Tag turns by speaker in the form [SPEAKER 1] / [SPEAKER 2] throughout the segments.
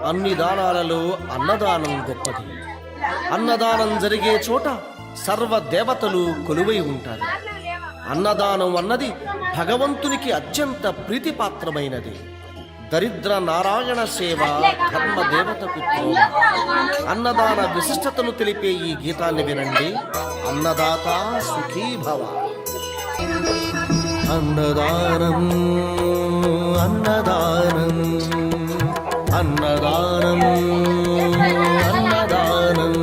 [SPEAKER 1] అన్ని దానాలలో అన్నదానం గొప్పది. అన్నదానం జరిగే చోట సర్వ దేవతలు కొలువై ఉంటారు. అన్నదానం అన్నది భగవంతునికి అత్యంత ప్రీతిపాత్రమైనది. దరిద్ర నారాయణ సేవ ధర్మ దేవతకు త్రోవ. అన్నదాన విశిష్టతను తెలిపే ఈ గీతాన్ని వినండి. అన్నదాత సుఖీ భవ. అన్నదానం అన్నదానం అన్నదానం అన్నదానం.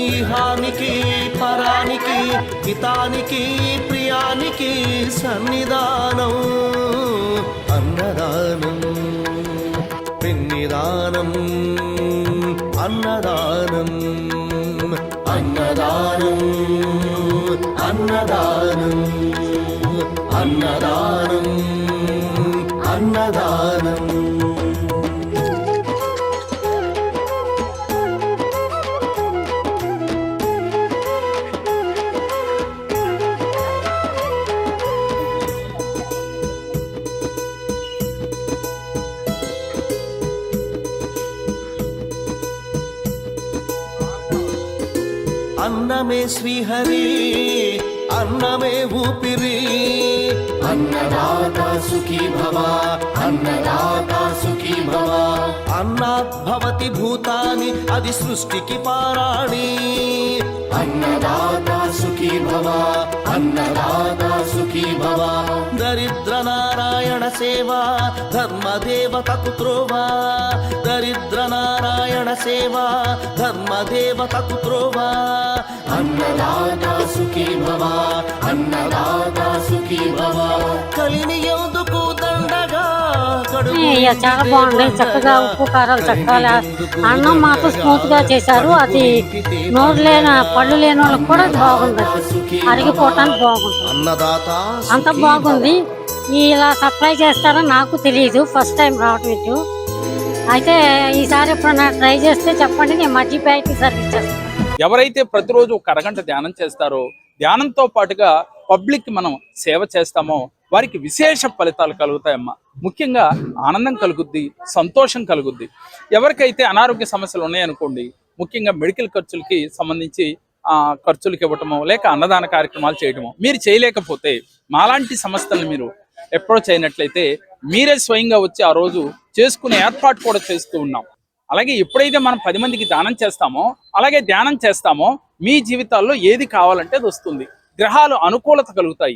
[SPEAKER 1] ఈహానికి పరానికి హితానికి ప్రియానికి సన్నిధానం. అన్నదానం పిన్నిదానం అన్నదానం అన్నదానం అన్నదానం అన్నదానం అన్నదానం. అన్నమే శ్రీహరి అన్నమే ఊపిరి. అన్నదాత సుఖీ భవ అన్నదాత సుఖీ భవ. అన్నాత్ భవతి భూతాని అది సృష్టికి పారాణి. అన్నదాత సుఖీ భవ అన్నదాత సుఖీ భవ. దరిద్ర నారాయణ సేవ ధర్మ దేవతకు త్రోవ. దరిద్ర నారాయణ సేవ ధర్మ దేవతకు త్రోవ. అన్నదాత సుఖీ భవ అన్నదాత సుఖీ భవ. కలిని ఎందుకు దండగా
[SPEAKER 2] చాలా బాగుంది. చక్కగా ఉప్పు కారాలు చక్కగా అన్నం మాత్రం స్మూత్ గా చేశారు. అది నోరు లేని పళ్ళు లేని వాళ్ళకి కూడా బాగుంది. అరిగిపోవటానికి బాగుంటుంది. అంత బాగుంది. ఇలా సప్లై చేస్తారని నాకు తెలియదు. ఫస్ట్ టైం రావటం ఇటు. అయితే ఈసారి ఎప్పుడన్నా ట్రై చేస్తే చెప్పండి, నేను మధ్య ప్యాకెట్ సర్వీస్ చేస్తాను.
[SPEAKER 3] ఎవరైతే ప్రతిరోజు ఒక అరగంట ధ్యానం చేస్తారో, ధ్యానంతో పాటుగా పబ్లిక్ మనం సేవ చేస్తామో వారికి విశేష ఫలితాలు కలుగుతాయమ్మా. ముఖ్యంగా ఆనందం కలుగుద్ది, సంతోషం కలుగుద్ది. ఎవరికైతే అనారోగ్య సమస్యలు ఉన్నాయనుకోండి, ముఖ్యంగా మెడికల్ ఖర్చులకి సంబంధించి ఖర్చులకి ఇవ్వటమో లేక అన్నదాన కార్యక్రమాలు చేయటమో మీరు చేయలేకపోతే మాలాంటి సంస్థలను మీరు అప్రోచ్ అయినట్లయితే మీరే స్వయంగా వచ్చి ఆ రోజు చేసుకునే ఏర్పాటు కూడా చేస్తూ ఉన్నాం. అలాగే ఎప్పుడైతే మనం 10 మందికి దానం చేస్తామో, అలాగే ధ్యానం చేస్తామో, మీ జీవితాల్లో ఏది కావాలంటే అది వస్తుంది. గ్రహాలు అనుకూలత కలుగుతాయి.